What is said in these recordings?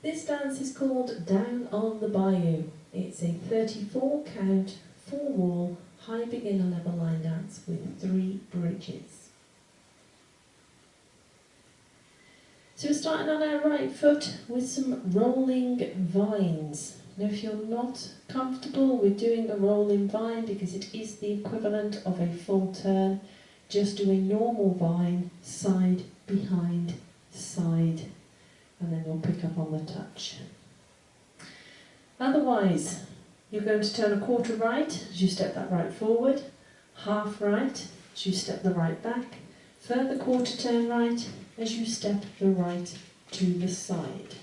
This dance is called Down on the Bayou. It's a 34 count, 4 wall, high beginner level line dance with 3 bridges. So we're starting on our right foot with some rolling vines. Now if you're not comfortable with doing a rolling vine because it is the equivalent of a full turn, just do a normal vine, side, behind, side, and then you'll pick up on the touch. Otherwise, you're going to turn a quarter right as you step that right forward, half right as you step the right back, further quarter turn right as you step the right to the side.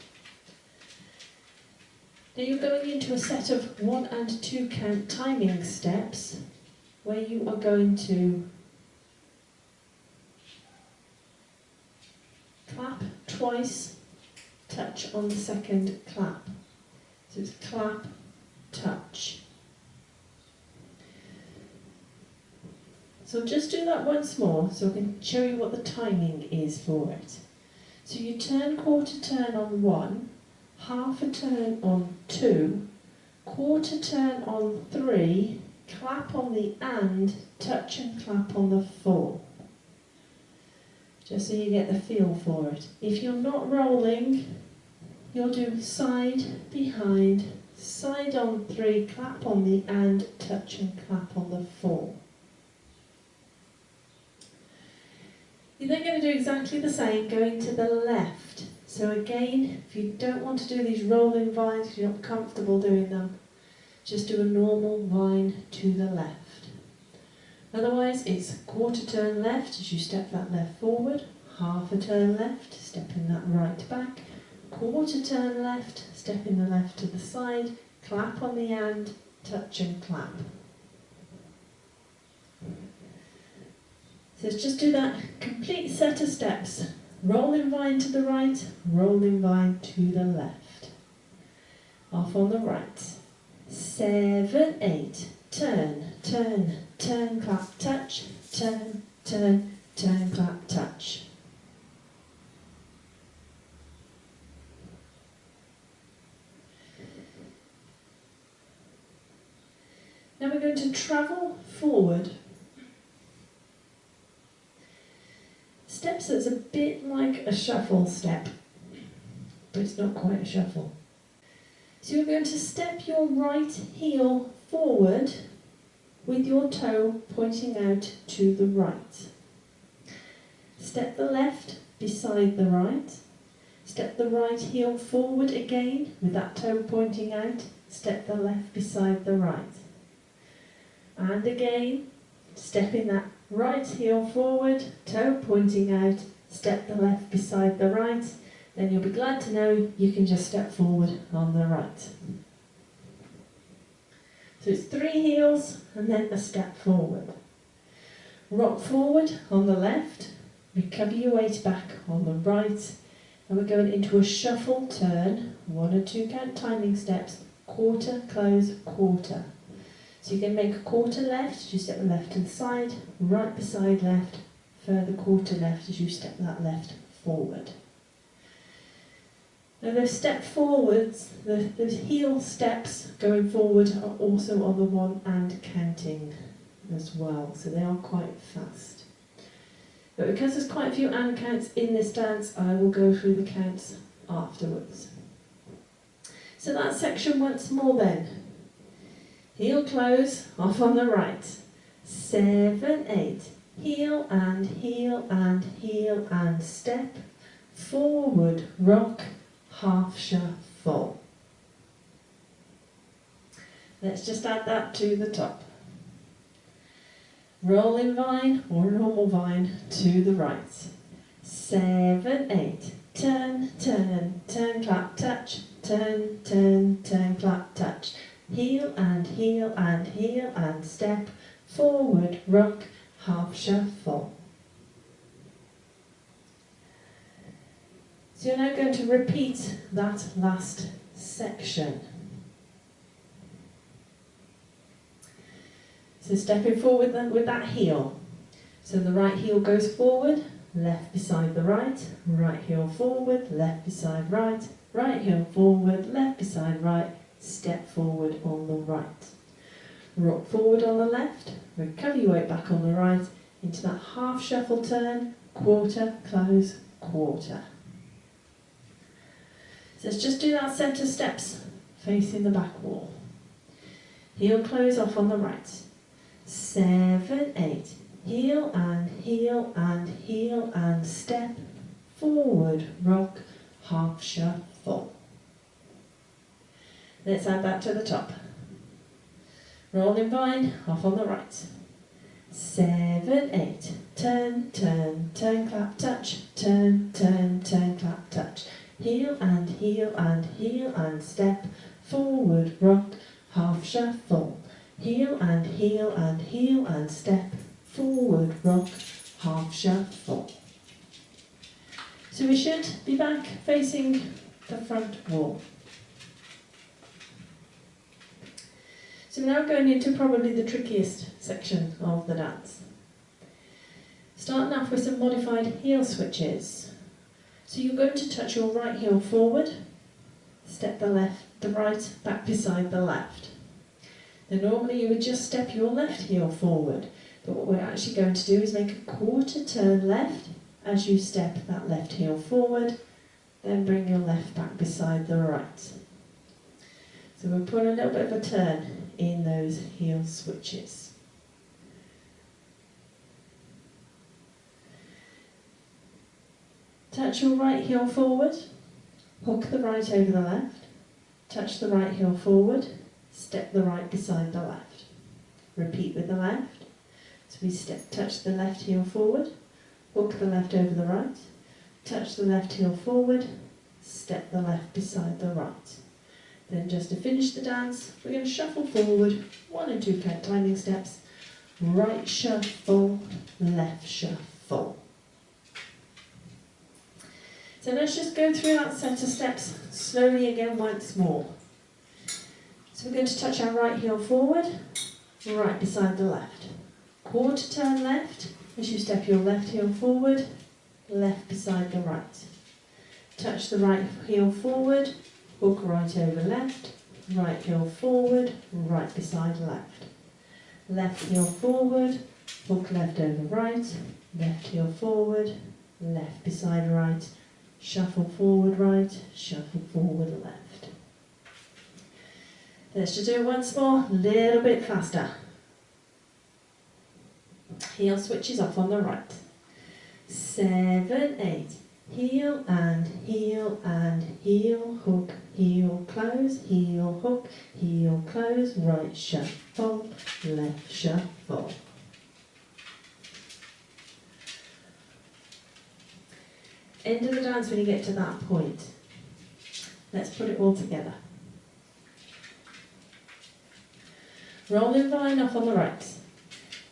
Now you're going into a set of 1 and 2 count timing steps where you are going to clap twice, touch on the second clap. So it's clap, touch. So just do that once more so I can show you what the timing is for it. So you turn quarter turn on 1, half a turn on 2, quarter turn on 3, clap on the and, touch and clap on the 4. Just so you get the feel for it. If you're not rolling, you'll do side, behind, side on 3, clap on the and, touch and clap on the 4. You're then going to do exactly the same going to the left. So again, if you don't want to do these rolling vines because you're not comfortable doing them, just do a normal vine to the left. Otherwise, it's quarter turn left as you step that left forward, half a turn left, stepping that right back, quarter turn left, stepping the left to the side, clap on the and, touch and clap. So let's just do that complete set of steps. Rolling vine to the right, rolling vine to the left. Off on the right. 7, 8, turn, turn, turn, clap, touch, turn, turn, turn, clap, touch. Now we're going to travel forward. Steps that's a bit like a shuffle step, but it's not quite a shuffle. So you're going to step your right heel forward with your toe pointing out to the right. Step the left beside the right. Step the right heel forward again with that toe pointing out. Step the left beside the right. And again, stepping that right heel forward, toe pointing out, step the left beside the right, then you'll be glad to know you can just step forward on the right. So it's 3 heels and then a step forward. Rock forward on the left, recover your weight back on the right, and we're going into a shuffle turn, 1 or 2 count timing steps, quarter, close, quarter. So you can make a quarter left as you step the left to the side, right beside left, further quarter left as you step that left forward. Now those step forwards, those heel steps going forward are also on the 1 and counting as well, so they are quite fast. But because there's quite a few and counts in this dance, I will go through the counts afterwards. So that section once more then. Heel close, off on the right. 7, 8. Heel and heel and heel and step. Forward, rock, half shuffle. Let's just add that to the top. Rolling vine or normal vine to the right. 7, 8. Turn, turn, turn, clap, touch. Turn, turn, turn, clap, touch. Heel and heel and heel and step, forward, rock, half shuffle. So you're now going to repeat that last section. So stepping forward then with that heel. So the right heel goes forward, left beside the right, right heel forward, left beside right, right heel forward, left beside right, step forward on the right. Rock forward on the left, recover your weight back on the right, into that half shuffle turn, quarter, close, quarter. So let's just do that set of steps facing the back wall. Heel close off on the right. 7, 8. Heel and heel and heel and step. Forward, rock, half shuffle. Let's add that to the top. Rolling vine, off on the right. 7, 8. Turn, turn, turn, clap, touch. Turn, turn, turn, clap, touch. Heel and heel and heel and step. Forward, rock, half shuffle. Heel and heel and heel and step. Forward, rock, half shuffle. So we should be back facing the front wall. So we're now going into probably the trickiest section of the dance. Starting off with some modified heel switches. So you're going to touch your right heel forward, step the right back beside the left. Now normally you would just step your left heel forward, but what we're actually going to do is make a quarter turn left as you step that left heel forward, then bring your left back beside the right. So we'll put a little bit of a turn in those heel switches. Touch your right heel forward, hook the right over the left, touch the right heel forward, step the right beside the left. Repeat with the left. So we touch the left heel forward, hook the left over the right, touch the left heel forward, step the left beside the right. Then just to finish the dance, we're going to shuffle forward, 1 and 2 count timing steps, right shuffle, left shuffle. So let's just go through that set of steps slowly again once more. So we're going to touch our right heel forward, right beside the left. Quarter turn left, as you step your left heel forward, left beside the right. Touch the right heel forward, hook right over left, right heel forward, right beside left. Left heel forward, hook left over right, left heel forward, left beside right, shuffle forward right, shuffle forward left. Let's just do it once more, a little bit faster. Heel switches off on the right. 7, 8. Heel and heel and heel, hook, heel, close, heel, hook, heel, close, right shuffle, left shuffle. End of the dance when you get to that point. Let's put it all together. Rolling vine off on the right.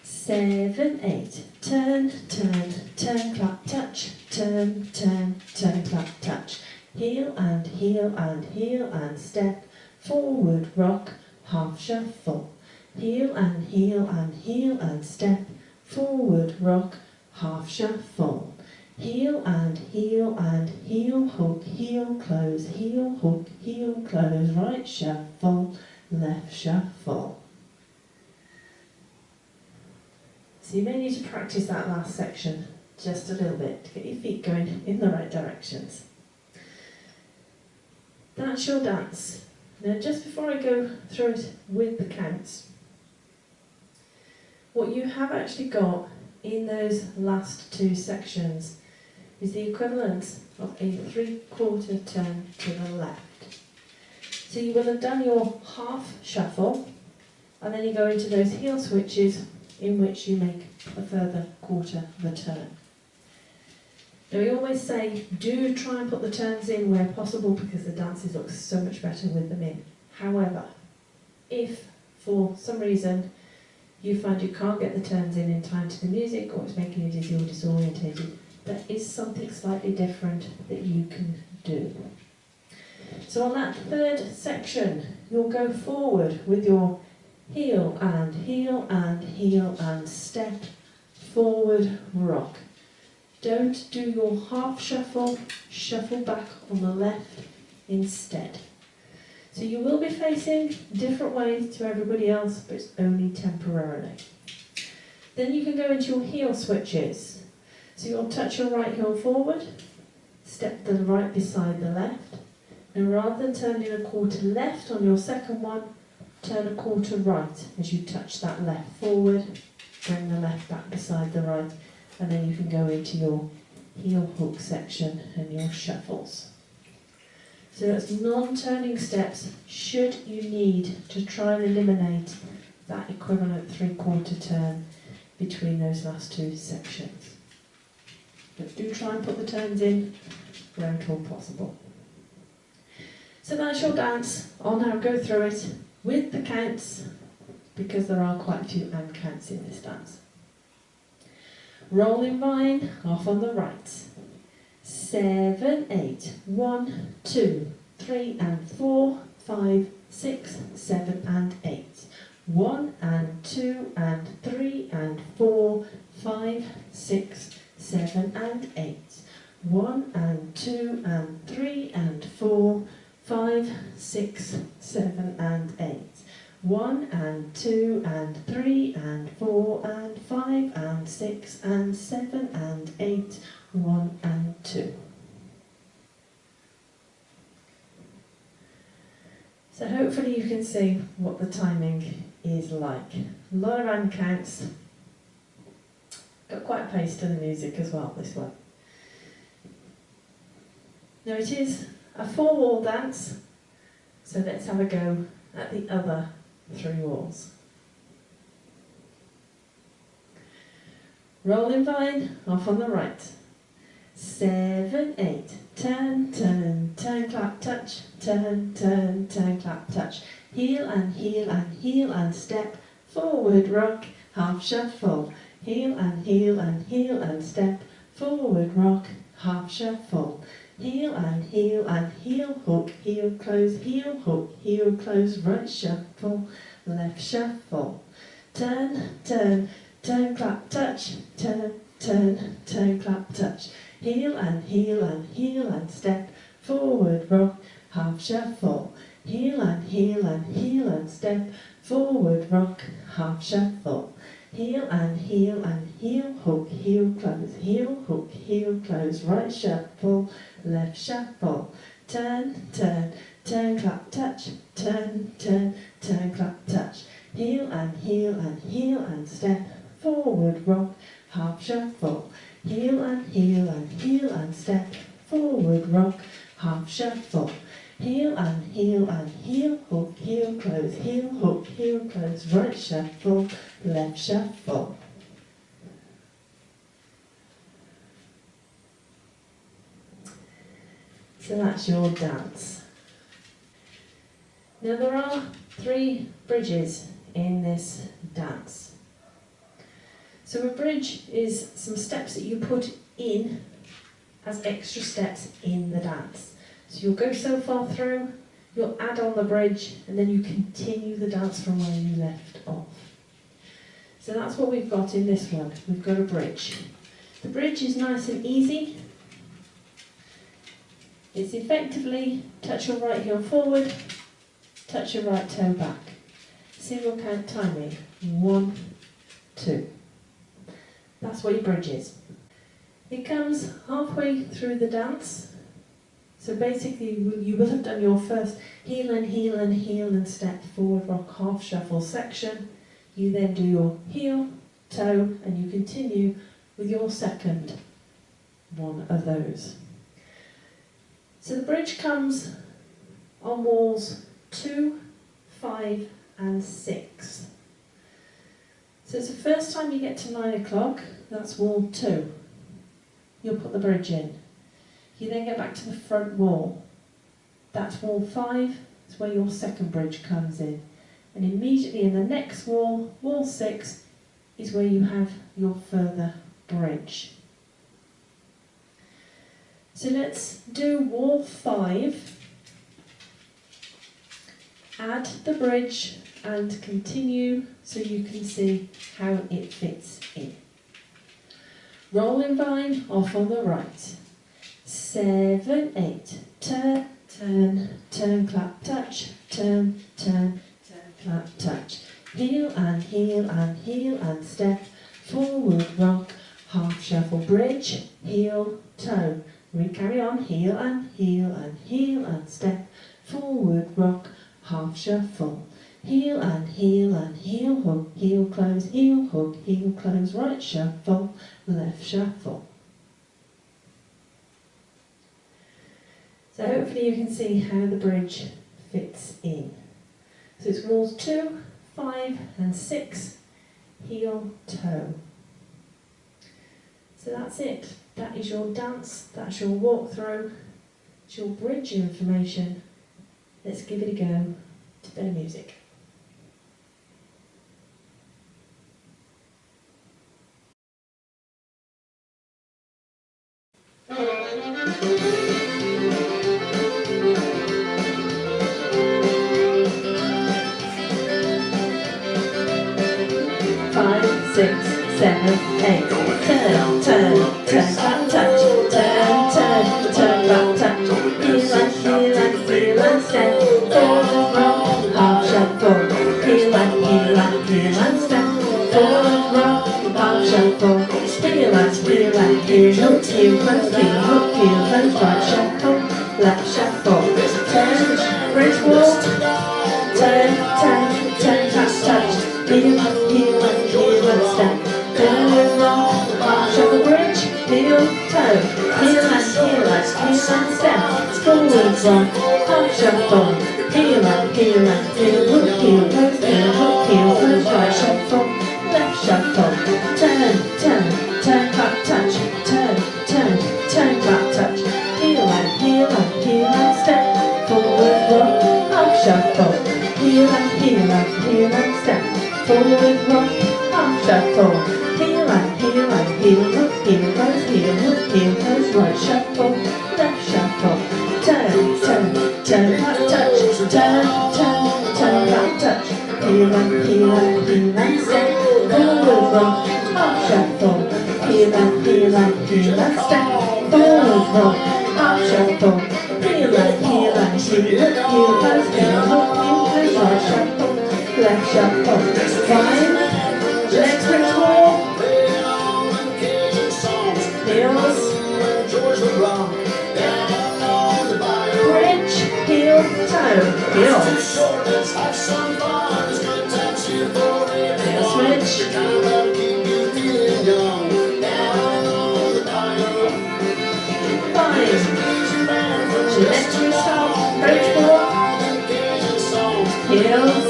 7, 8. Turn, turn, turn, clap, touch. Turn, turn, turn, clap, touch. Heel and heel and heel and step. Forward, rock, half shuffle. Heel and heel and heel and step. Forward, rock, half shuffle. Heel and heel and heel, hook, heel, close, heel, hook, heel, close, right shuffle, left shuffle. So you may need to practice that last section just a little bit to get your feet going in the right directions. That's your dance. Now just before I go through it with the counts, what you have actually got in those last 2 sections is the equivalent of a 3/4 turn to the left. So you will have done your half shuffle, and then you go into those heel switches in which you make a further quarter of a turn. Now we always say, do try and put the turns in where possible because the dances look so much better with them in. However, if for some reason you find you can't get the turns in time to the music, or it's making you dizzy or disorientated, there is something slightly different that you can do. So on that 3rd section, you'll go forward with your heel and heel and heel and step, forward, rock. Don't do your half shuffle, shuffle back on the left instead. So you will be facing different ways to everybody else, but it's only temporarily. Then you can go into your heel switches. So you'll touch your right heel forward, step the right beside the left, and rather than turning a quarter left on your second one, turn a quarter right as you touch that left forward, bring the left back beside the right, and then you can go into your heel hook section and your shuffles. So that's non-turning steps should you need to try and eliminate that equivalent three-quarter turn between those last two sections. But do try and put the turns in where at all possible. So that's your dance. I'll now go through it with the counts because there are quite a few and counts in this dance. Rolling vine, off on the right. 7, 8, 1, 2, 3 and 4, 5, 6, 7 and 8. 1 and 2 and 3 and 4, 5, 6, 7 and 8. 1 and 2 and 3 and 4, 5, 6, 7 and 8. 1 and 2 and 3 and 4 and 5 and 6 and 7 and 8. 1 and 2. So hopefully you can see what the timing is like. A lot of hand counts. Got quite a pace to the music as well, this one. Now it is a 4-wall dance, so let's have a go at the other 3 walls. Rolling vine, off on the right. 7, 8, turn, turn, turn, clap, touch, turn, turn, turn, clap, touch. Heel and heel and heel and step, forward rock, half shuffle. Heel and heel and heel and step, forward rock, half shuffle. Heel and heel hook, heel close, heel hook, heel close, right shuffle, left shuffle. Turn, turn, turn, clap, touch, turn, turn, turn, clap, touch. Heel and heel and step, forward rock, half shuffle. Heel and heel and step, forward rock, half shuffle. Heel and heel hook, heel hook, heel close, right shuffle, left shuffle. Turn, turn, turn, clap, touch, turn, turn, turn, clap, touch. Heel and heel and step, forward rock, half shuffle. Heel and heel and step, forward rock, half shuffle. Heel and heel hook, heel hook, heel close, right shuffle, left shuffle. So that's your dance. Now there are 3 bridges in this dance. So a bridge is some steps that you put in as extra steps in the dance. So you'll go so far through, you'll add on the bridge, and then you continue the dance from where you left off. So that's what we've got in this one. We've got a bridge. The bridge is nice and easy. It's effectively touch your right heel forward, touch your right toe back. Single count timing. 1, 2. That's what your bridge is. It comes halfway through the dance. So basically you will have done your first heel and step, forward rock, half shuffle section. You then do your heel, toe, and you continue with your second one of those. So the bridge comes on walls 2, 5 and 6. So it's the first time you get to 9 o'clock, that's wall 2. You'll put the bridge in. You then go back to the front wall. That's wall 5, that's where your second bridge comes in. And immediately in the next wall, wall 6, is where you have your further bridge. So let's do wall 5, add the bridge and continue so you can see how it fits in. Rolling vine off on the right. 7, 8. Turn, turn, turn, clap, touch. Turn, turn, turn, clap, touch. Heel and heel and heel and step. Forward rock, half shuffle, bridge, heel, toe. We carry on, heel and heel and heel and step. Forward rock, half shuffle. Heel and heel and heel hook, heel close, heel hook, heel close, right shuffle, left shuffle. So hopefully you can see how the bridge fits in. So it's walls 2, 5 and 6, heel, toe. So that's it. That is your dance, that's your walkthrough, it's your bridge information. Let's give it a go to better music. Five, 6, 7, 8. Turn, turn, turn, clap, touch. Turn, turn, turn, clap, touch. Heel and step. Forward rock, half shuffle. Heel and step. Forward rock, half shuffle. Heel and heel close, heel close, right shuffle, left shuffle. Turn, bridge walk. Turn, turn, turn, clap, touch. Heel and step. Forward rock, half shuffle, bridge, heel, toe. Heel and step. Forward rock, half shuffle. Heel and hook, heel close, right shuffle, left shuffle. Turn, turn, clap, touch. Turn, clap, touch. Heel and step. Forward rock, half shuffle. Heel and step. Forward rock, half shuffle. Heel and hook, heel close, right shuffle, left shuffle. Turn, clap, touch. Turn, clap, touch. Heel and step. Forward rock, half shuffle. Heel and step. Forward rock, half shuffle. Heel and heel close, right shuffle, left shuffle. 5, next bridge walk. Heels, bridge, heel, toe, heel. Heel switch. 5, geometry stop, bridge walk. Heels,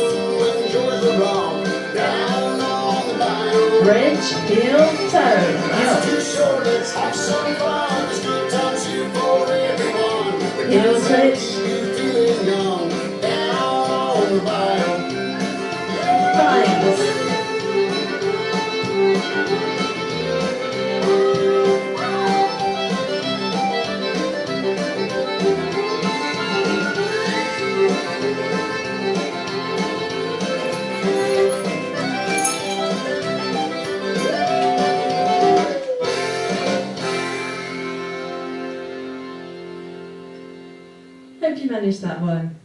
bridge, heel, toe, heel. Heel switch. 5. Hope you managed that one.